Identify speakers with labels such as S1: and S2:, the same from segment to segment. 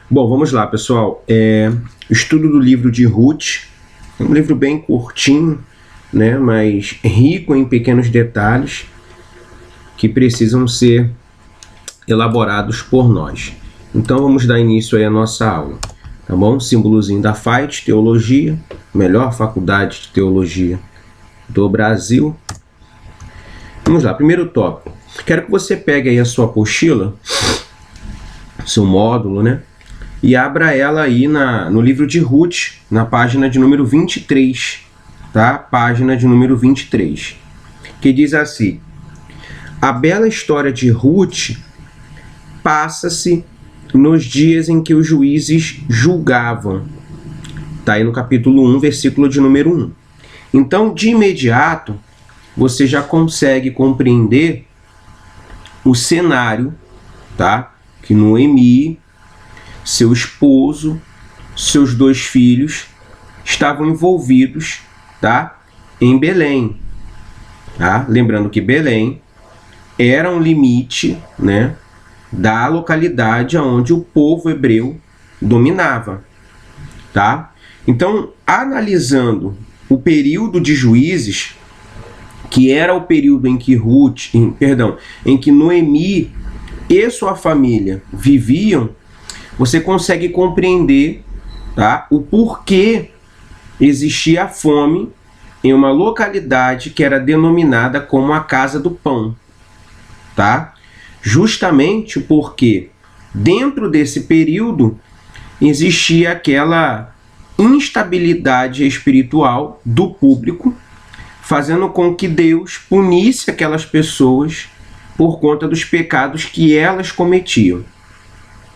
S1: Bom, vamos lá, pessoal. Estudo do livro de Ruth, é um livro bem curtinho, né, mas rico em pequenos detalhes que precisam ser elaborados por nós. Então vamos dar início aí à nossa aula, tá bom? Símbolozinho da FAIT, Teologia, melhor faculdade de teologia do Brasil. Vamos lá, primeiro tópico. Quero que você pegue aí a sua apostila, seu módulo, né? E abra ela aí no livro de Ruth, na página de número 23, tá? Página de número 23, que diz assim: a bela história de Ruth passa-se nos dias em que os juízes julgavam. Tá aí no capítulo 1, versículo de número 1. Então, de imediato, você já consegue compreender o cenário, tá? Que Noemi, seu esposo, seus 2 filhos estavam envolvidos, tá? Em Belém, tá? Lembrando que Belém era um limite, né, da localidade onde o povo hebreu dominava, tá? Então, analisando o período de Juízes, que era o período em que em que Noemi e sua família viviam, você consegue compreender, tá, o porquê existia a fome em uma localidade que era denominada como a Casa do Pão, tá? Justamente porque dentro desse período existia aquela instabilidade espiritual do público, fazendo com que Deus punisse aquelas pessoas por conta dos pecados que elas cometiam,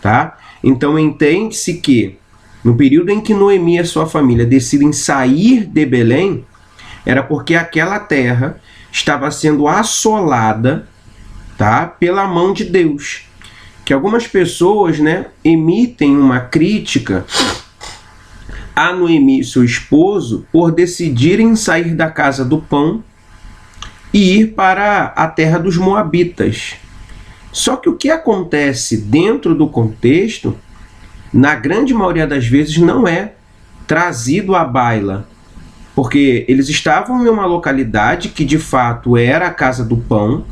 S1: tá? Então entende-se que no período em que Noemi e sua família decidem sair de Belém, era porque aquela terra estava sendo assolada, tá, pela mão de Deus. Que algumas pessoas, né, emitem uma crítica a Noemi e seu esposo por decidirem sair da Casa do Pão e ir para a terra dos Moabitas. Só que o que acontece dentro do contexto, na grande maioria das vezes, não é trazido à baila, porque eles estavam em uma localidade que de fato era a Casa do Pão,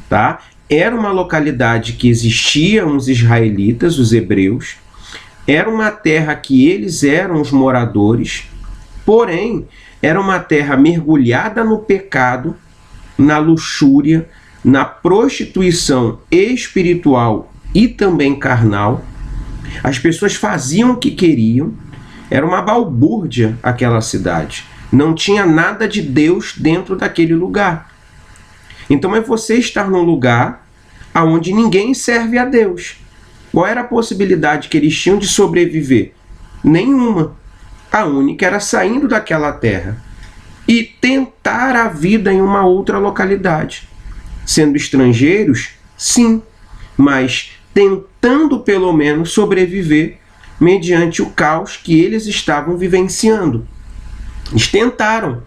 S1: tá? Era uma localidade que existiam os israelitas, os hebreus, era uma terra que eles eram os moradores, porém era uma terra mergulhada no pecado, na luxúria, na prostituição espiritual e também carnal. As pessoas faziam o que queriam, era uma balbúrdia aquela cidade. Não tinha nada de Deus dentro daquele lugar. Então é você estar num lugar onde ninguém serve a Deus. Qual era a possibilidade que eles tinham de sobreviver? Nenhuma. A única era saindo daquela terra e tentar a vida em uma outra localidade. Sendo estrangeiros, sim, mas tentando pelo menos sobreviver mediante o caos que eles estavam vivenciando. Eles tentaram,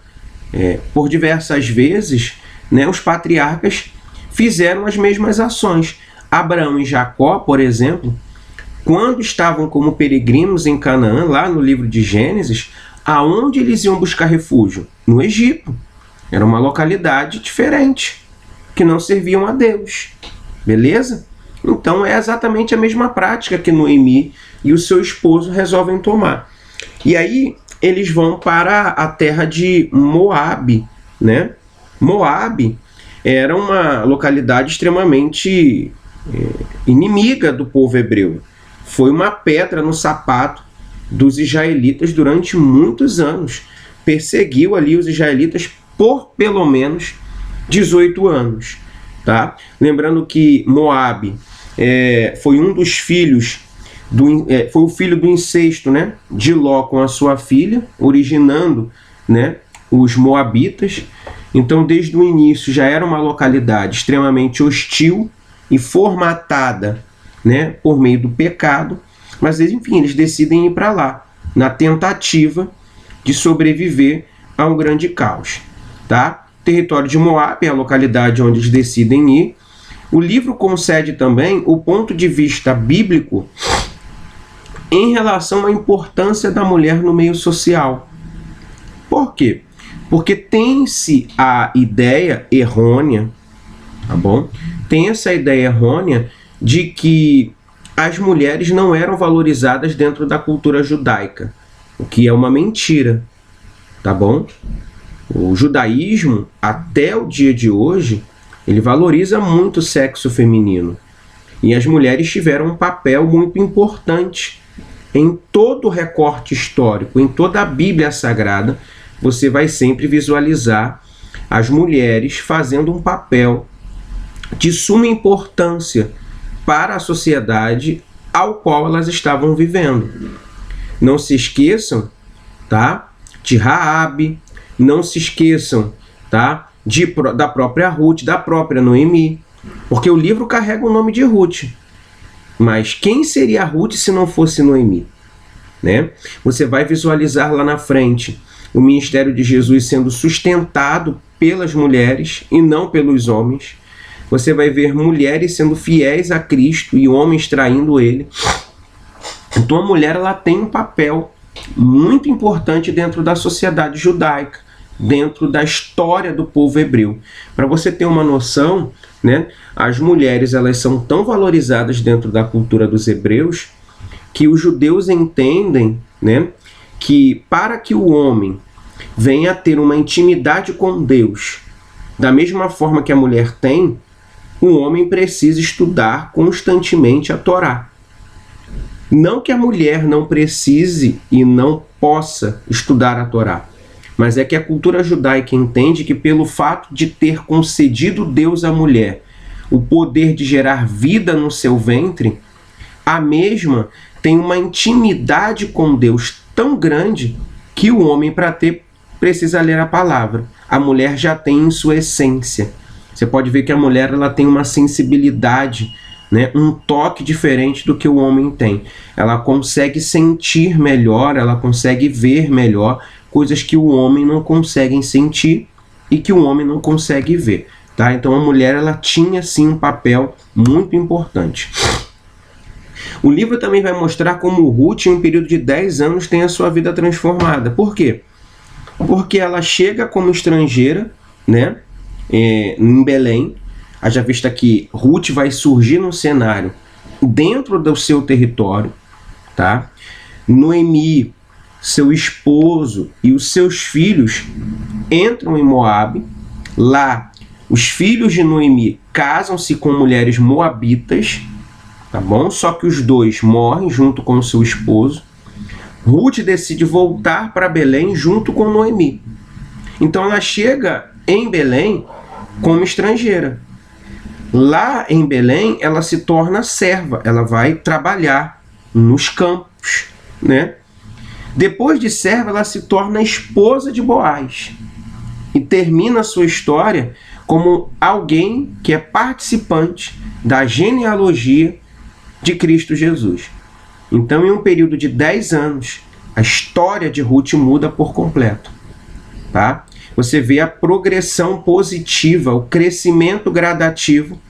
S1: por diversas vezes, né, os patriarcas fizeram as mesmas ações. Abraão e Jacó, por exemplo, quando estavam como peregrinos em Canaã, lá no livro de Gênesis, aonde eles iam buscar refúgio? No Egito. Era uma localidade diferente, que não serviam a Deus. Beleza? Então é exatamente a mesma prática que Noemi e o seu esposo resolvem tomar. E aí eles vão para a terra de Moabe, né? Moabe era uma localidade extremamente inimiga do povo hebreu. Foi uma pedra no sapato dos israelitas durante muitos anos. Perseguiu ali os israelitas por pelo menos 18 anos. Tá? Lembrando que Moabe foi um dos filhos, foi o filho do incesto, né, de Ló com a sua filha, originando, né, os Moabitas. Então, desde o início, já era uma localidade extremamente hostil e formatada, né, por meio do pecado, mas enfim, eles decidem ir para lá, na tentativa de sobreviver a um grande caos. Tá? Território de Moabe é a localidade onde eles decidem ir. O livro concede também o ponto de vista bíblico em relação à importância da mulher no meio social. Por quê? Porque tem-se a ideia errônea, tá bom? Tem essa ideia errônea de que as mulheres não eram valorizadas dentro da cultura judaica, o que é uma mentira, tá bom? O judaísmo, até o dia de hoje, ele valoriza muito o sexo feminino. E as mulheres tiveram um papel muito importante em todo o recorte histórico, em toda a Bíblia Sagrada. Você vai sempre visualizar as mulheres fazendo um papel de suma importância para a sociedade ao qual elas estavam vivendo. Não se esqueçam, tá, de Raabe, não se esqueçam, tá, da própria Ruth, da própria Noemi, porque o livro carrega o nome de Ruth. Mas quem seria Ruth se não fosse Noemi? Né? Você vai visualizar lá na frente o ministério de Jesus sendo sustentado pelas mulheres e não pelos homens. Você vai ver mulheres sendo fiéis a Cristo e homens traindo ele. Então a mulher, ela tem um papel muito importante dentro da sociedade judaica, dentro da história do povo hebreu. Para você ter uma noção, né, as mulheres, elas são tão valorizadas dentro da cultura dos hebreus que os judeus entendem, né, que para que o homem venha a ter uma intimidade com Deus, da mesma forma que a mulher tem, o homem precisa estudar constantemente a Torá. Não que a mulher não precise e não possa estudar a Torá, mas é que a cultura judaica entende que pelo fato de ter concedido Deus à mulher o poder de gerar vida no seu ventre, a mesma tem uma intimidade com Deus tão grande que o homem, para ter, precisa ler a palavra. A mulher já tem em sua essência. Você pode ver que a mulher, ela tem uma sensibilidade, né, um toque diferente do que o homem tem. Ela consegue sentir melhor, ela consegue ver melhor coisas que o homem não consegue sentir e que o homem não consegue ver. Tá? Então a mulher, ela tinha sim um papel muito importante. O livro também vai mostrar como Ruth, em um período de 10 anos, tem a sua vida transformada. Por quê? Porque ela chega como estrangeira, né, em Belém. Haja vista que Ruth vai surgir no cenário dentro do seu território. Tá? Noemi, seu esposo e os seus filhos entram em Moabe. Lá, os filhos de Noemi casam-se com mulheres moabitas, tá bom? Só que os dois morrem junto com o seu esposo. Ruth decide voltar para Belém junto com Noemi. Então ela chega em Belém como estrangeira. Lá em Belém, ela se torna serva, ela vai trabalhar nos campos, né? Depois de serva, ela se torna esposa de Boaz e termina a sua história como alguém que é participante da genealogia de Cristo Jesus. Então, em um período de 10 anos, a história de Ruth muda por completo. Tá? Você vê a progressão positiva, o crescimento gradativo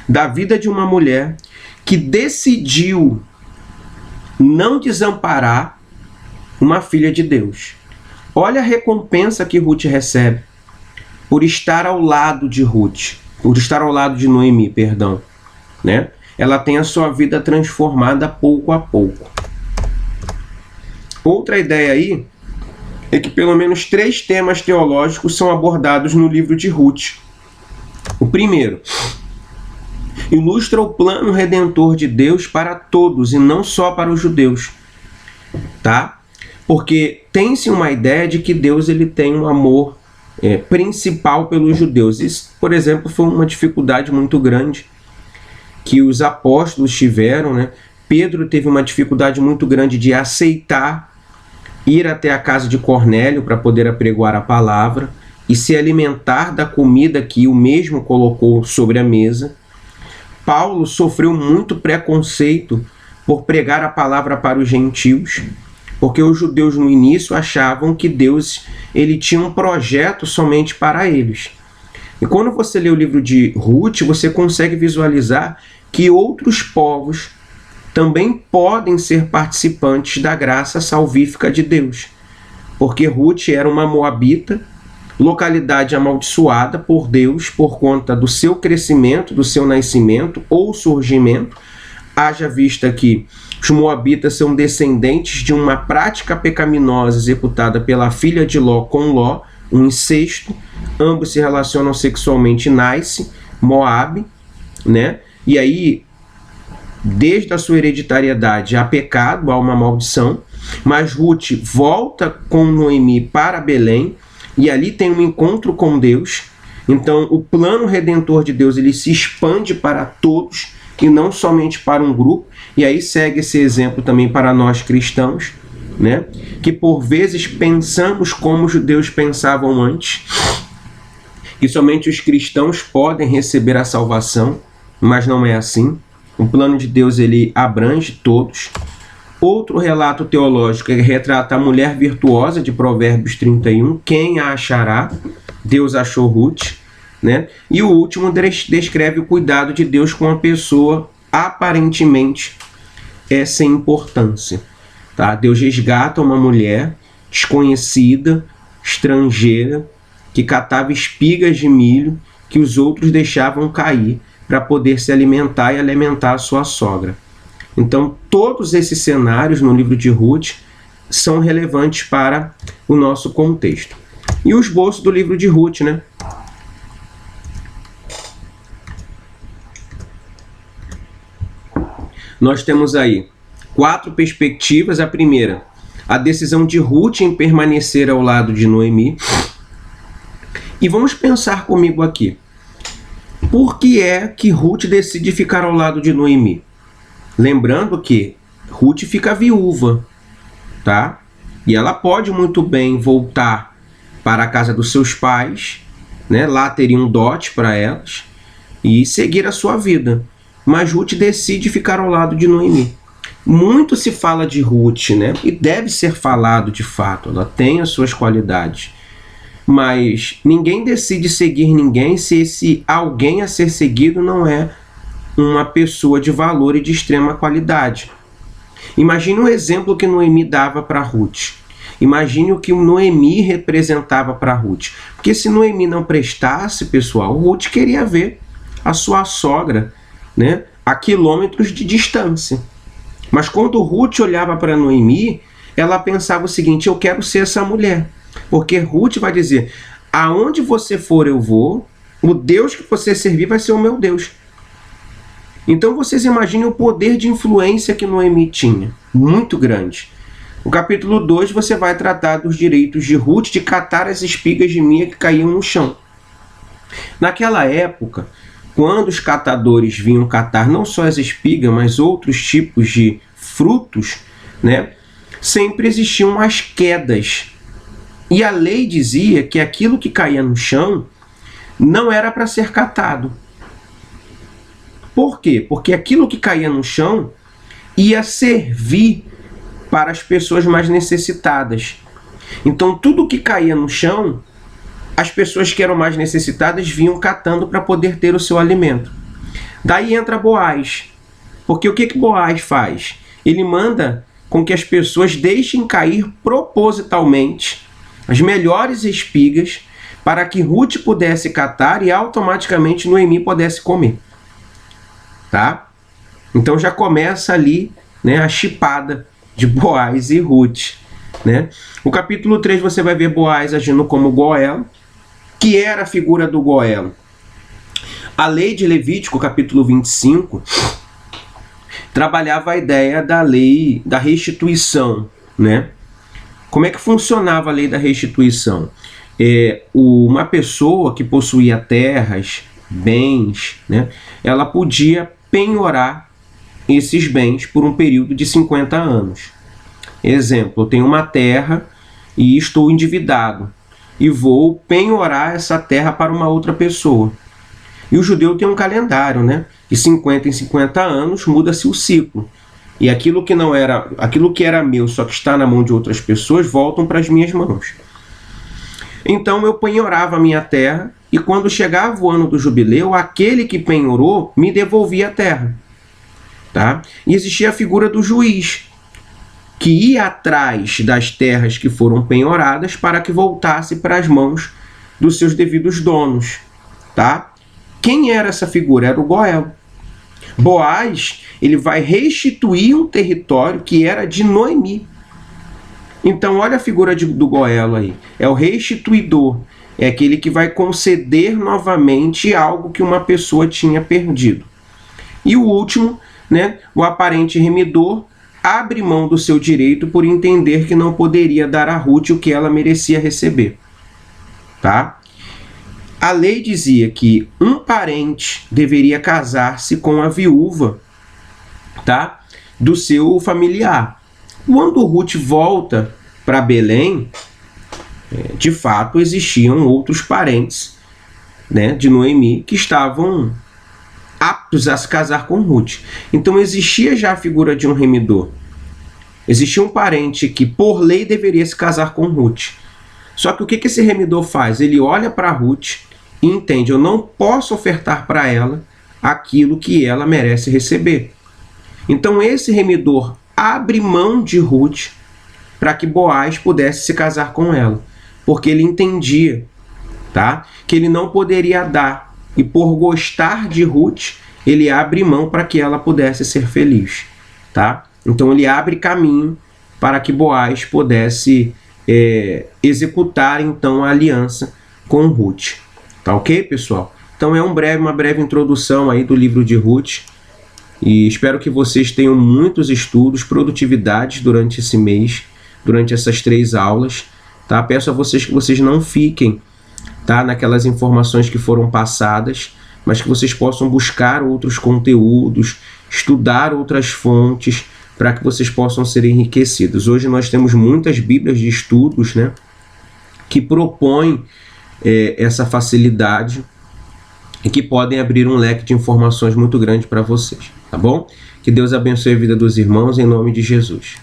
S1: da vida de uma mulher que decidiu não desamparar uma filha de Deus. Olha a recompensa que Ruth recebe por estar ao lado de Ruth, por estar ao lado de Noemi, perdão, né? Ela tem a sua vida transformada pouco a pouco. Outra ideia aí é que pelo menos 3 temas teológicos são abordados no livro de Ruth. O primeiro, ilustra o plano redentor de Deus para todos e não só para os judeus, tá? Porque tem-se uma ideia de que Deus, ele tem um amor principal pelos judeus. Isso, por exemplo, foi uma dificuldade muito grande que os apóstolos tiveram, né? Pedro teve uma dificuldade muito grande de aceitar ir até a casa de Cornélio para poder apregoar a palavra e se alimentar da comida que o mesmo colocou sobre a mesa. Paulo sofreu muito preconceito por pregar a palavra para os gentios, porque os judeus no início achavam que Deus, ele tinha um projeto somente para eles. E quando você lê o livro de Ruth, você consegue visualizar que outros povos também podem ser participantes da graça salvífica de Deus. Porque Ruth era uma moabita, localidade amaldiçoada por Deus por conta do seu crescimento, do seu nascimento ou surgimento. Haja vista que os moabitas são descendentes de uma prática pecaminosa executada pela filha de Ló com Ló, um incesto. Ambos se relacionam sexualmente, nasce Moabe, né? E aí, desde a sua hereditariedade, há pecado, há uma maldição. Mas Ruth volta com Noemi para Belém, e ali tem um encontro com Deus. Então, o plano redentor de Deus ele se expande para todos e não somente para um grupo. E aí segue esse exemplo também para nós cristãos, né? Que por vezes pensamos como os judeus pensavam antes, que somente os cristãos podem receber a salvação, mas não é assim. O plano de Deus ele abrange todos. Outro relato teológico retrata a mulher virtuosa de Provérbios 31. Quem a achará? Deus achou Ruth, né? E o último descreve o cuidado de Deus com a pessoa aparentemente sem importância. Tá? Deus resgata uma mulher desconhecida, estrangeira, que catava espigas de milho que os outros deixavam cair para poder se alimentar e alimentar a sua sogra. Então, todos esses cenários no livro de Ruth são relevantes para o nosso contexto. E o esboço do livro de Ruth, né? Nós temos aí 4 perspectivas. A primeira, a decisão de Ruth em permanecer ao lado de Noemi. E vamos pensar comigo aqui. Por que é que Ruth decide ficar ao lado de Noemi? Lembrando que Ruth fica viúva, tá? E ela pode muito bem voltar para a casa dos seus pais, né? Lá teria um dote para elas e seguir a sua vida. Mas Ruth decide ficar ao lado de Noemi. Muito se fala de Ruth, né? E deve ser falado de fato. Ela tem as suas qualidades. Mas ninguém decide seguir ninguém se esse alguém a ser seguido não é uma pessoa de valor e de extrema qualidade. Imagine o exemplo que Noemi dava para Ruth. Imagine o que o Noemi representava para Ruth. Porque se Noemi não prestasse, pessoal, Ruth queria ver a sua sogra, né, a quilômetros de distância. Mas quando Ruth olhava para Noemi, ela pensava o seguinte: eu quero ser essa mulher. Porque Ruth vai dizer: aonde você for eu vou, o Deus que você servir vai ser o meu Deus. Então vocês imaginem o poder de influência que Noemi tinha, muito grande. No capítulo 2 você vai tratar dos direitos de Ruth de catar as espigas de milho que caíam no chão. Naquela época, quando os catadores vinham catar não só as espigas, mas outros tipos de frutos, né, sempre existiam as quedas. E a lei dizia que aquilo que caía no chão não era para ser catado. Por quê? Porque aquilo que caía no chão ia servir para as pessoas mais necessitadas. Então, tudo que caía no chão, as pessoas que eram mais necessitadas vinham catando para poder ter o seu alimento. Daí entra Boaz. Porque o que Boaz faz? Ele manda com que as pessoas deixem cair propositalmente as melhores espigas para que Ruth pudesse catar e automaticamente Noemi pudesse comer. Tá? Então já começa ali, né, a chipada de Boaz e Ruth, né? No capítulo 3 você vai ver Boaz agindo como Goel, que era a figura do Goel. A lei de Levítico, capítulo 25, trabalhava a ideia da lei da restituição, né? Como é que funcionava a lei da restituição? Uma pessoa que possuía terras, bens, né, ela podia penhorar esses bens por um período de 50 anos. Exemplo, eu tenho uma terra e estou endividado e vou penhorar essa terra para uma outra pessoa. E o judeu tem um calendário, né? De 50 em 50 anos muda-se o ciclo. E aquilo que era meu, só que está na mão de outras pessoas, voltam para as minhas mãos. Então eu penhorava a minha terra e quando chegava o ano do jubileu, aquele que penhorou me devolvia a terra. tá? E existia a figura do juiz, que ia atrás das terras que foram penhoradas para que voltasse para as mãos dos seus devidos donos, tá? Quem era essa figura? Era o Goel. Boaz, ele vai restituir um território que era de Noemi. Então, olha a figura do Goel aí. É o restituidor. É aquele que vai conceder novamente algo que uma pessoa tinha perdido. E o último, né, o aparente remidor, abre mão do seu direito por entender que não poderia dar a Ruth o que ela merecia receber. Tá? A lei dizia que um parente deveria casar-se com a viúva, tá, do seu familiar. Quando Ruth volta para Belém, de fato existiam outros parentes, né, de Noemi que estavam aptos a se casar com Ruth. Então existia já a figura de um remidor. Existia um parente que por lei deveria se casar com Ruth. Só que o que esse remidor faz? Ele olha para Ruth e entende: eu não posso ofertar para ela aquilo que ela merece receber. Então esse remidor abre mão de Ruth para que Boaz pudesse se casar com ela, porque ele entendia, tá, que ele não poderia dar, e por gostar de Ruth, ele abre mão para que ela pudesse ser feliz, tá? Então ele abre caminho para que Boaz pudesse executar então a aliança com Ruth. Tá ok, pessoal? Então é uma breve introdução aí do livro de Ruth, e espero que vocês tenham muitos estudos, produtividades durante esse mês, durante essas 3 aulas, tá? Peço a vocês que vocês não fiquem, tá, naquelas informações que foram passadas, mas que vocês possam buscar outros conteúdos, estudar outras fontes, para que vocês possam ser enriquecidos. Hoje nós temos muitas bíblias de estudos, né, que propõem essa facilidade e que podem abrir um leque de informações muito grande para vocês, tá bom? Que Deus abençoe a vida dos irmãos em nome de Jesus.